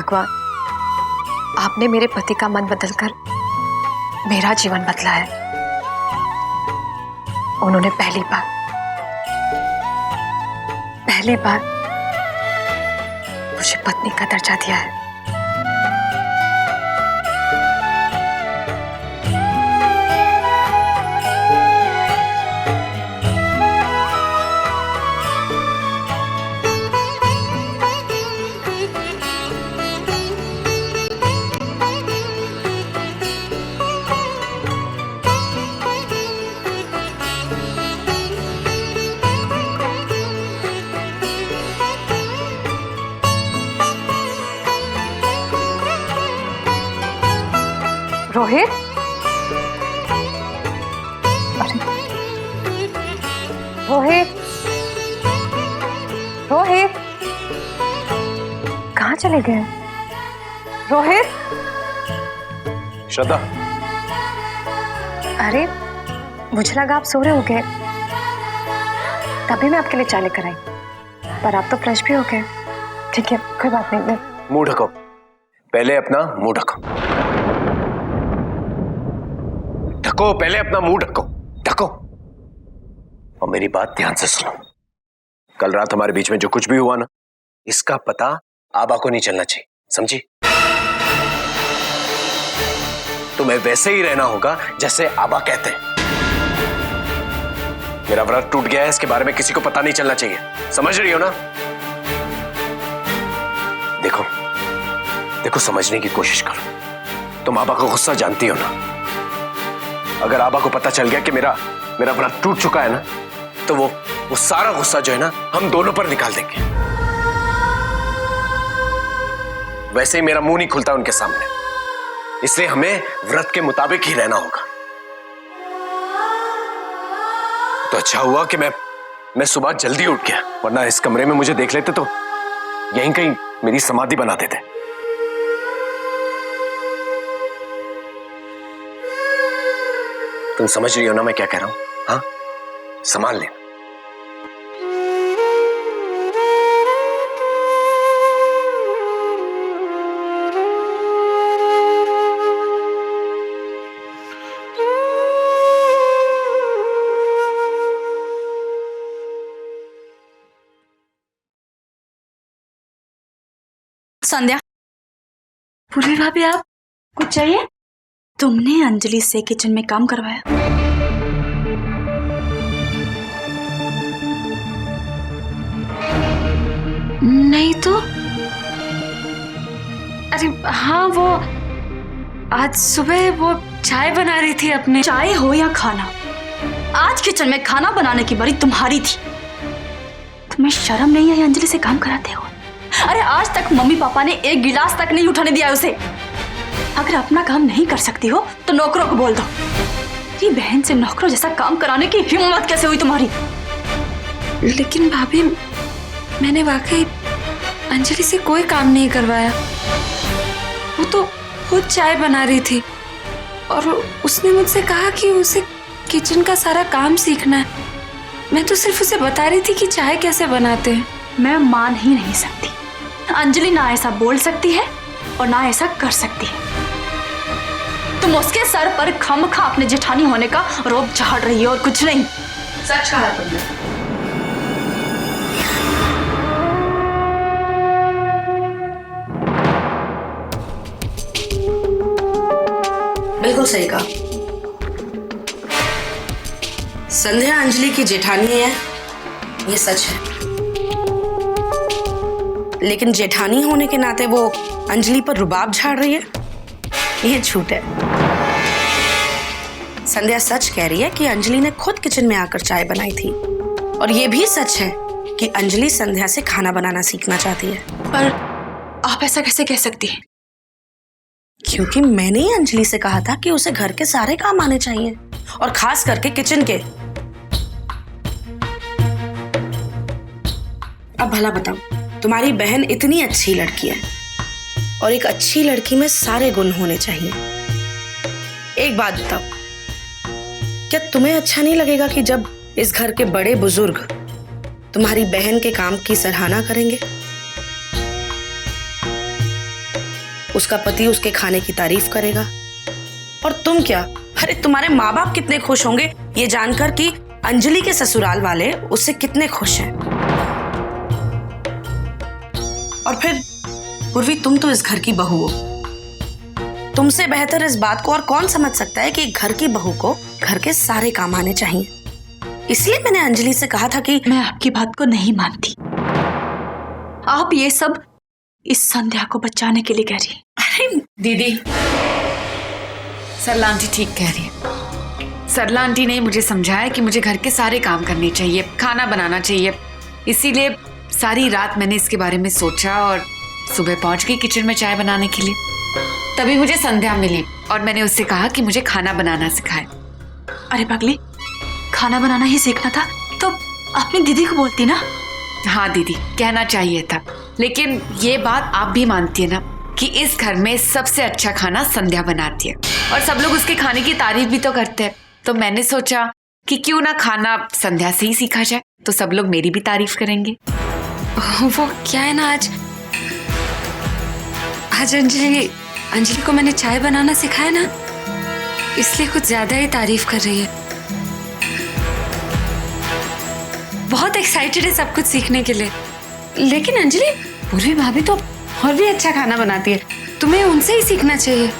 भगवान, आपने मेरे पति का मन बदलकर मेरा जीवन बदला है। उन्होंने पहली बार मुझे पत्नी का दर्जा दिया है। रोहित, रोहित, रोहित, कहाँ चले गए? रोहित, श्रद्धा। अरे मुझे लगा आप सो रहे हो गए, तभी मैं आपके लिए चाय लेकर आई, पर आप तो फ्रेश भी हो गए। ठीक है, कोई बात नहीं। मुंह ढको, पहले अपना मुंह ढको। ढको, पहले अपना मुंह ढको, ढको। और मेरी बात ध्यान से सुनो। कल रात हमारे बीच में जो कुछ भी हुआ ना, इसका पता आबा को नहीं चलना चाहिए, समझी? तुम्हें वैसे ही रहना होगा जैसे आबा कहते हैं। मेरा व्रत टूट गया है, इसके बारे में किसी को पता नहीं चलना चाहिए, समझ रही हो ना? देखो देखो, समझने की कोशिश करो। तुम आबा का गुस्सा जानती हो ना। अगर आबा को पता चल गया कि मेरा व्रत टूट चुका है ना, तो वो सारा गुस्सा जो है ना, हम दोनों पर निकाल देंगे। वैसे ही मेरा मुंह नहीं खुलता उनके सामने, इसलिए हमें व्रत के मुताबिक ही रहना होगा। तो अच्छा हुआ कि मैं सुबह जल्दी उठ गया, वरना इस कमरे में मुझे देख लेते तो यहीं कहीं मेरी समाधि बना देते। तुम समझ रही हो ना मैं क्या कह रहा हूं? हाँ, संभाल लेना। संध्या, पूरी भाभी, आप कुछ चाहिए? तुमने अंजलि से किचन में काम करवाया? नहीं तो? अरे हाँ, वो आज सुबह वो चाय बना रही थी अपने। चाय हो या खाना, आज किचन में खाना बनाने की बारी तुम्हारी थी। तुम्हें शर्म नहीं आई अंजलि से काम कराते हो? अरे आज तक मम्मी पापा ने एक गिलास तक नहीं उठाने दिया उसे। अगर अपना काम नहीं कर सकती हो तो नौकरों को बोल दो। ये बहन से नौकरों जैसा काम कराने की हिम्मत कैसे हुई तुम्हारी? लेकिन भाभी, मैंने वाकई अंजलि से कोई काम नहीं करवाया। वो तो खुद चाय बना रही थी और उसने मुझसे कहा कि उसे किचन का सारा काम सीखना है। मैं तो सिर्फ उसे बता रही थी कि चाय कैसे बनाते हैं। मैं मान ही नहीं सकती। अंजलि ना ऐसा बोल सकती है और ना ऐसा कर सकती है। तुम उसके सर पर खमखा अपने जेठानी होने का रोब झाड़ रही हो और कुछ नहीं। सच कहा तुमने। बिल्कुल सही कहा। संध्या अंजलि की जेठानी है, ये सच है। लेकिन जेठानी होने के नाते वो अंजलि पर रुबाब झाड़ रही है, ये झूठ है। संध्या सच कह रही है कि अंजलि ने खुद किचन में आकर चाय बनाई थी, और ये भी सच है कि अंजलि संध्या से खाना बनाना सीखना चाहती है। पर आप ऐसा कैसे कह सकती हैं? क्योंकि मैंने ही अंजलि से कहा था कि उसे घर के सारे काम आने चाहिए, और खास करके किचन के। अब भला बताओ, तुम्हारी बहन इतनी अच्छी लड़की है, और एक अच्छी लड़की में सारे गुण होने चाहिए। एक बात बताओ, क्या तुम्हें अच्छा नहीं लगेगा कि जब इस घर के बड़े बुजुर्ग तुम्हारी बहन के काम की सराहना करेंगे? उसका पति उसके खाने की तारीफ करेगा। और तुम क्या, अरे तुम्हारे माँ बाप कितने खुश होंगे ये जानकर कि अंजलि के ससुराल वाले उससे कितने खुश हैं। और फिर पूर्वी, तुम तो इस घर की बहू हो, तुमसे बेहतर इस बात को और कौन समझ सकता है कि घर की बहू को घर के सारे काम आने चाहिए। इसलिए मैंने अंजलि से कहा था कि मैं आपकी बात को नहीं मानती। आप ये सब इस संध्या को बचाने के लिए कह रही हैं। अरे दीदी, सरला आंटी ठीक कह रही है। सरला आंटी ने मुझे समझाया कि मुझे घर के सारे काम करने चाहिए, खाना बनाना चाहिए। इसीलिए सारी रात मैंने इसके बारे में सोचा और सुबह पहुंच गई किचन में चाय बनाने के लिए। तभी मुझे संध्या मिली और मैंने उससे कहा कि मुझे खाना बनाना सिखाए। अरे पगली, खाना बनाना ही सीखना था तो अपनी दीदी को बोलती ना। हाँ दीदी, कहना चाहिए था, लेकिन ये बात आप भी मानती है ना कि इस घर में सबसे अच्छा खाना संध्या बनाती है और सब लोग उसके खाने की तारीफ भी तो करते हैं। तो मैंने सोचा कि क्यों ना खाना संध्या से ही सीखा जाए, तो सब लोग मेरी भी तारीफ करेंगे। वो क्या है ना, आज अंजलि को मैंने चाय बनाना सिखाया ना, इसलिए कुछ ज्यादा ही तारीफ कर रही है। बहुत एक्साइटेड है सब कुछ सीखने के लिए। लेकिन अंजलि, पूर्वी भाभी तो और भी अच्छा खाना बनाती है, तुम्हें उनसे ही सीखना चाहिए।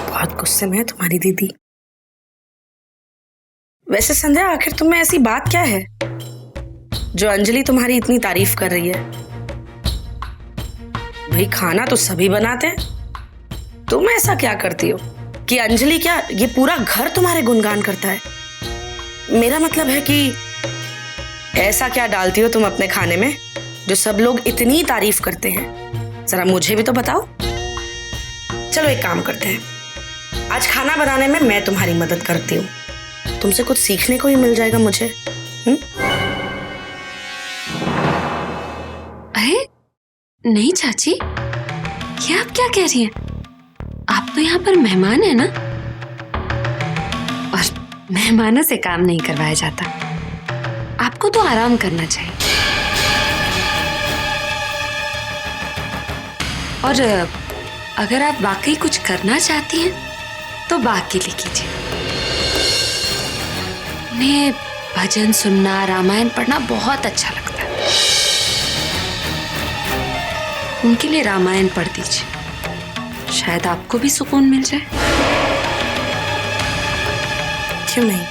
बहुत गुस्से में है तुम्हारी दीदी। वैसे संध्या, आखिर तुम में ऐसी बात क्या है जो अंजलि तुम्हारी इतनी तारीफ कर रही है? भाई खाना तो सभी बनाते हैं, तुम ऐसा क्या करती हो कि अंजलि क्या ये पूरा घर तुम्हारे गुणगान करता है? मेरा मतलब है कि ऐसा क्या डालती हो तुम अपने खाने में जो सब लोग इतनी तारीफ करते हैं? जरा मुझे भी तो बताओ। चलो एक काम करते हैं, आज खाना बनाने में मैं तुम्हारी मदद करती हूँ, तुमसे कुछ सीखने को ही मिल जाएगा मुझे। अरे नहीं चाची, ये आप क्या कह रही हैं? आप तो यहाँ पर मेहमान है ना, और मेहमानों से काम नहीं करवाया जाता। आपको तो आराम करना चाहिए। और अगर आप वाकई कुछ करना चाहती हैं तो बाकी लिखिए। उन्हें भजन सुनना, रामायण पढ़ना बहुत अच्छा लगता है। उनके लिए रामायण पढ़ दीजिए, शायद आपको भी सुकून मिल जाए। क्यों नहीं?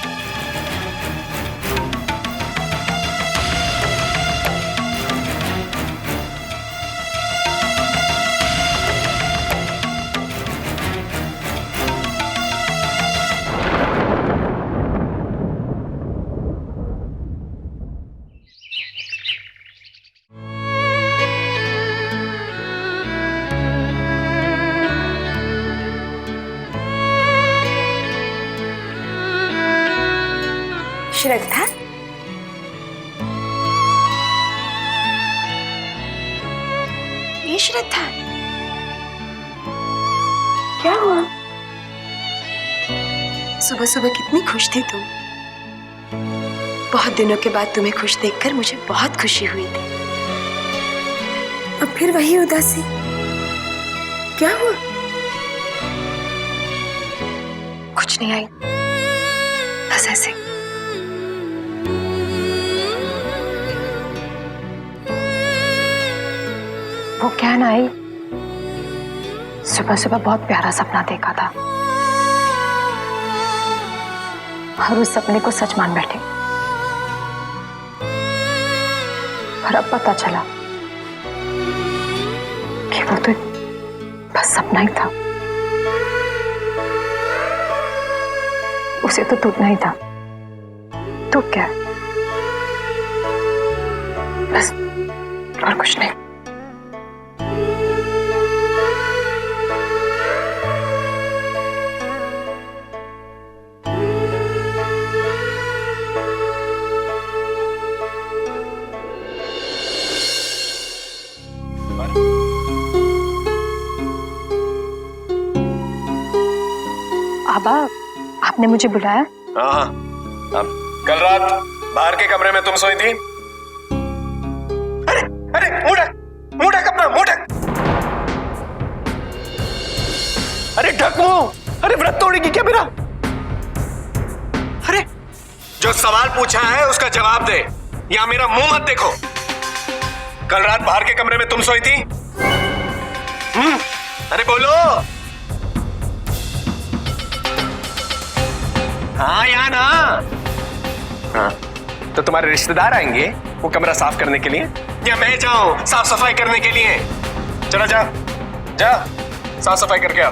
श्रद्धा, ये श्रद्धा क्या हुआ? सुबह सुबह कितनी खुश थी तुम। बहुत दिनों के बाद तुम्हें खुश देखकर मुझे बहुत खुशी हुई थी। अब फिर वही उदासी, क्या हुआ? कुछ नहीं आई, बस ऐसे। वो क्या ना आई, सुबह सुबह बहुत प्यारा सपना देखा था और उस सपने को सच मान बैठे। और अब पता चला कि वो तो बस सपना ही था, उसे तो टूटना ही था। तो क्या, बस और कुछ नहीं। पापा, आपने मुझे बुलाया? हाँ, अब कल रात बाहर के कमरे में तुम सोई थी। अरे अरे मुंह ढक अपना, मुंह ढक। अरे ढक मुंह। अरे व्रत तोड़ेगी क्या मेरा? अरे जो सवाल पूछा है उसका जवाब दे, या मेरा मुंह मत देखो। कल रात बाहर के कमरे में तुम सोई थी? अरे बोलो। हाँ या ना? हाँ, तो तुम्हारे रिश्तेदार आएंगे वो कमरा साफ करने के लिए, या मैं जाऊं साफ सफाई करने के लिए? चलो जा जा, साफ सफाई करके आओ।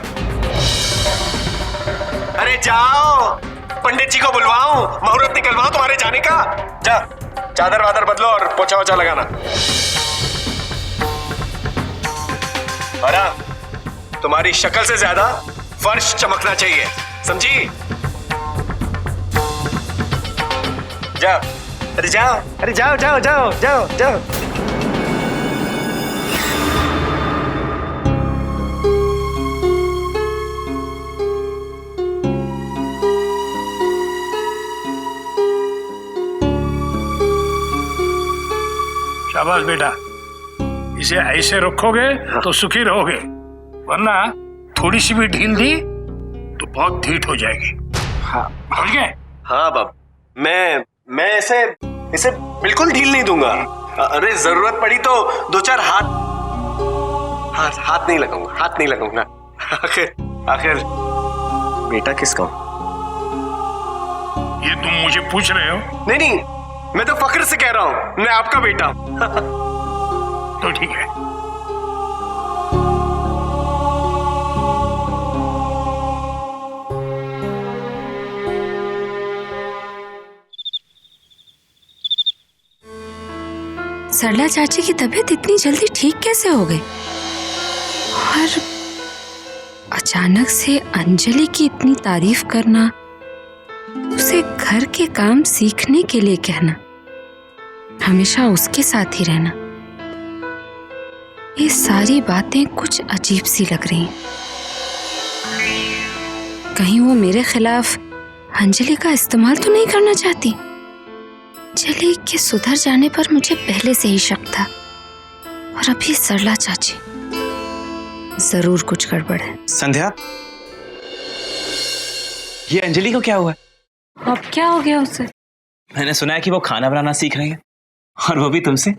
अरे जाओ, पंडित जी को बुलवाऊं, मुहूर्त निकलवाऊं तुम्हारे जाने का? जा, चादर वादर बदलो और पोछा वोछा लगाना। और तुम्हारी शक्ल से ज्यादा फर्श चमकना चाहिए, समझी? जाओ, अरे जाओ, अरे जाओ जाओ जाओ जाओ जाओ। शाबाश बेटा, इसे ऐसे रखोगे तो सुखी रहोगे, वरना थोड़ी सी भी ढील दी तो बहुत ढीठ हो जाएगी। हाँ, समझ गए? हाँ बाप, मैं इसे बिल्कुल ढील नहीं दूंगा। अरे जरूरत पड़ी तो दो चार हाथ नहीं लगाऊंगा। आखिर बेटा किसका हूं? ये तुम मुझे पूछ रहे हो? नहीं, मैं तो फक्र से कह रहा हूं, मैं आपका बेटा हूं। तो ठीक है। सरला चाची की तबीयत इतनी जल्दी ठीक कैसे हो गई? और अचानक से अंजलि की इतनी तारीफ करना, उसे घर के काम सीखने के लिए कहना, हमेशा उसके साथ ही रहना, ये सारी बातें कुछ अजीब सी लग रही हैं। कहीं वो मेरे खिलाफ अंजलि का इस्तेमाल तो नहीं करना चाहती? अंजलि के सुधर जाने पर मुझे पहले से ही शक था, और अभी सरला चाची, जरूर कुछ गड़बड़ है। संध्या, ये अंजलि को क्या हुआ? अब क्या हो गया उसे? मैंने सुना है कि वो खाना बनाना सीख रही है, और वो भी तुमसे।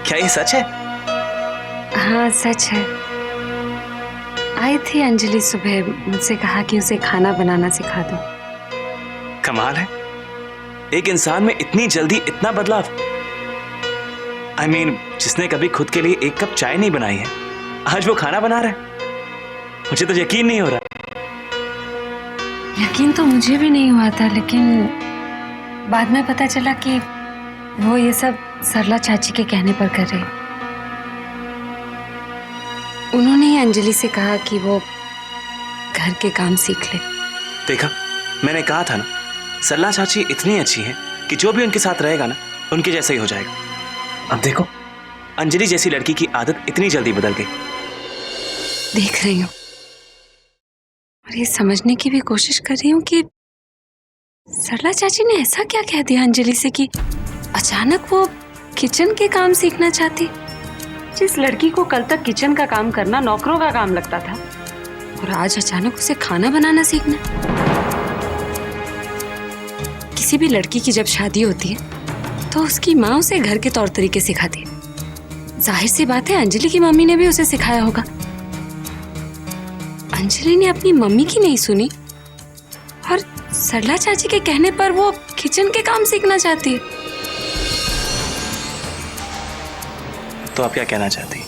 क्या ये सच है? हाँ सच है। आई थी अंजलि सुबह, मुझसे कहा कि उसे खाना बनाना सिखा दो। कमाल है, एक इंसान में इतनी जल्दी इतना बदलाव। I mean, जिसने कभी खुद के लिए एक कप चाय नहीं बनाई है, आज वो खाना बना रहा है। मुझे तो यकीन नहीं हो रहा। यकीन तो मुझे भी नहीं हुआ था, लेकिन बाद में पता चला कि वो ये सब सरला चाची के कहने पर कर रही। उन्होंने ही अंजलि से कहा कि वो घर के काम सीख ले। देखा, मैंने कहा था ना, सरला चाची इतनी अच्छी है कि जो भी उनके साथ रहेगा ना, उनके जैसा ही हो जाएगा। अब देखो, अंजलि जैसी लड़की की आदत इतनी जल्दी बदल गई। देख रही हूँ और ये समझने की भी कोशिश कर रही हूँ कि सरला चाची ने ऐसा क्या कह दिया अंजलि से कि अचानक वो किचन के काम सीखना चाहती। जिस लड़की को कल तक किचन का काम करना नौकरों का काम लगता था, और आज अचानक उसे खाना बनाना सीखना। किसी भी लड़की की जब शादी होती है तो उसकी माँ उसे घर के तौर तरीके सिखाती है। जाहिर सी बात है, अंजलि की मम्मी ने भी उसे सिखाया होगा। अंजलि ने अपनी मम्मी की नहीं सुनी, और सरला चाची के कहने पर वो किचन के काम सीखना चाहती है। तो आप क्या कहना चाहती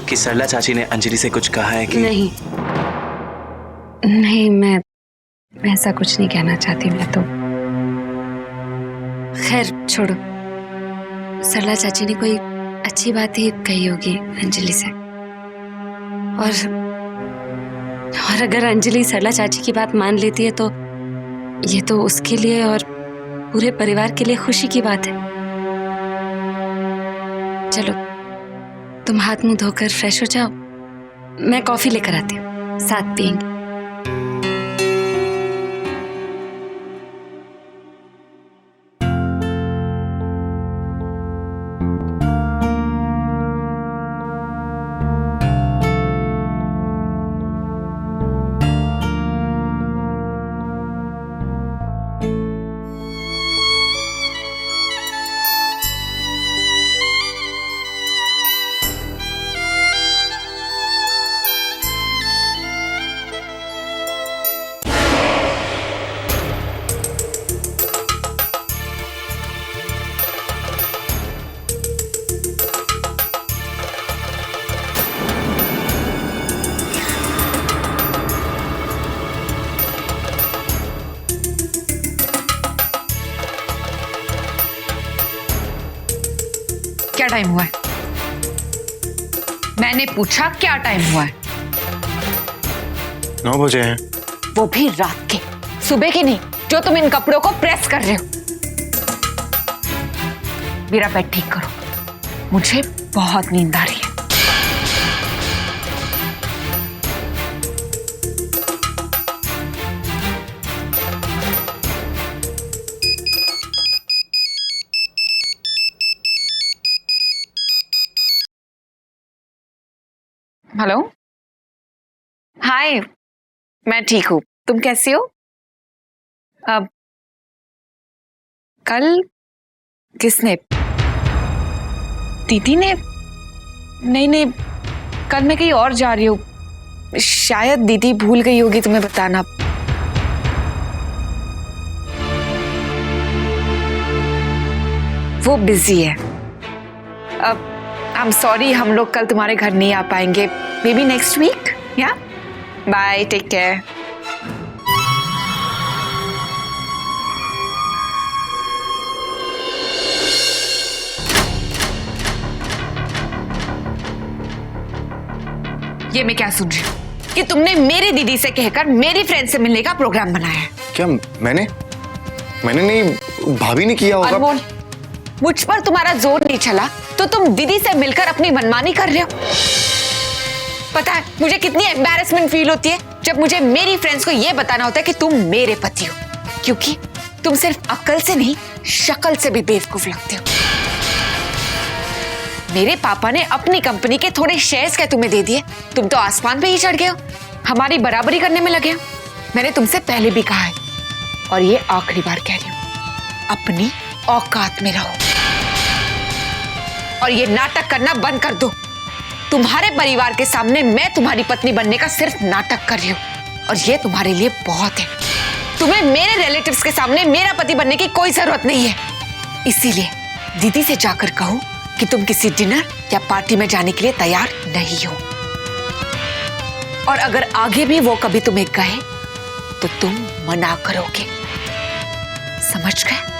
कि सरला चाची ने अंजलि से कुछ कहा है कि? नहीं, मैं ऐसा कुछ नहीं कहना चाहती। मैं तो खैर छोड़ो, सरला चाची ने कोई अच्छी बात ही कही होगी अंजलि से। और अगर अंजलि सरला चाची की बात मान लेती है तो ये तो उसके लिए और पूरे परिवार के लिए खुशी की बात है। चलो, तुम हाथ मुंह धोकर फ्रेश हो जाओ, मैं कॉफी लेकर आती हूँ। साथ पिएंगे। क्या टाइम हुआ है? मैंने पूछा क्या टाइम हुआ है? 9 बजे हैं। वो भी रात के, सुबह के नहीं, जो तुम इन कपड़ों को प्रेस कर रहे हो। मेरा बेड ठीक करो, मुझे बहुत नींद आ रही है। हेलो, हाय, मैं ठीक हूँ, तुम कैसी हो? अब कल किसने? दीदी ने? नहीं नहीं, कल मैं कहीं और जा रही हूँ, शायद दीदी भूल गई होगी तुम्हें बताना। वो बिजी है। अब आई एम सॉरी, हम लोग कल तुम्हारे घर नहीं आ पाएंगे, मे बी नेक्स्ट वीक। या बाय, टेक केयर। ये मैं क्या सुन रही हूँ कि तुमने मेरी दीदी से कहकर मेरी फ्रेंड से मिलने का प्रोग्राम बनाया है? क्या मैंने नहीं, भाभी ने किया होगा। अनमोल, मुझ पर तुम्हारा जोर नहीं चला तो तुम दीदी से मिलकर अपनी मनमानी कर रहे हो। पता है मुझे कितनी एम्बैरेसमेंट फील होती है जब मुझे मेरी फ्रेंड्स को यह बताना होता है कि तुम मेरे पति हो, क्योंकि तुम सिर्फ अक्ल से नहीं, शक्ल से भी बेवकूफ लगते हो। मेरे पापा ने अपनी कंपनी के थोड़े शेयर्स क्या तुम्हें दे दिए, तुम तो आसमान पे ही चढ़ गए हो, हमारी बराबरी करने में लगे हो। मैंने तुमसे पहले भी कहा है और ये आखिरी बार कह रही हूं, अपनी औकात में रहो और ये नाटक करना बंद कर दो। तुम्हारे परिवार के सामने मैं तुम्हारी पत्नी बनने का सिर्फ नाटक कर रही हूं और ये तुम्हारे लिए बहुत है। तुम्हें मेरे रिलेटिव्स के सामने मेरा पति बनने की कोई जरूरत नहीं है। इसीलिए दीदी से जाकर कहो कि तुम किसी डिनर या पार्टी में जाने के लिए तैयार नहीं हो, और अगर आगे भी वो कभी तुम्हें कहे तो तुम मना करोगे, समझ गए?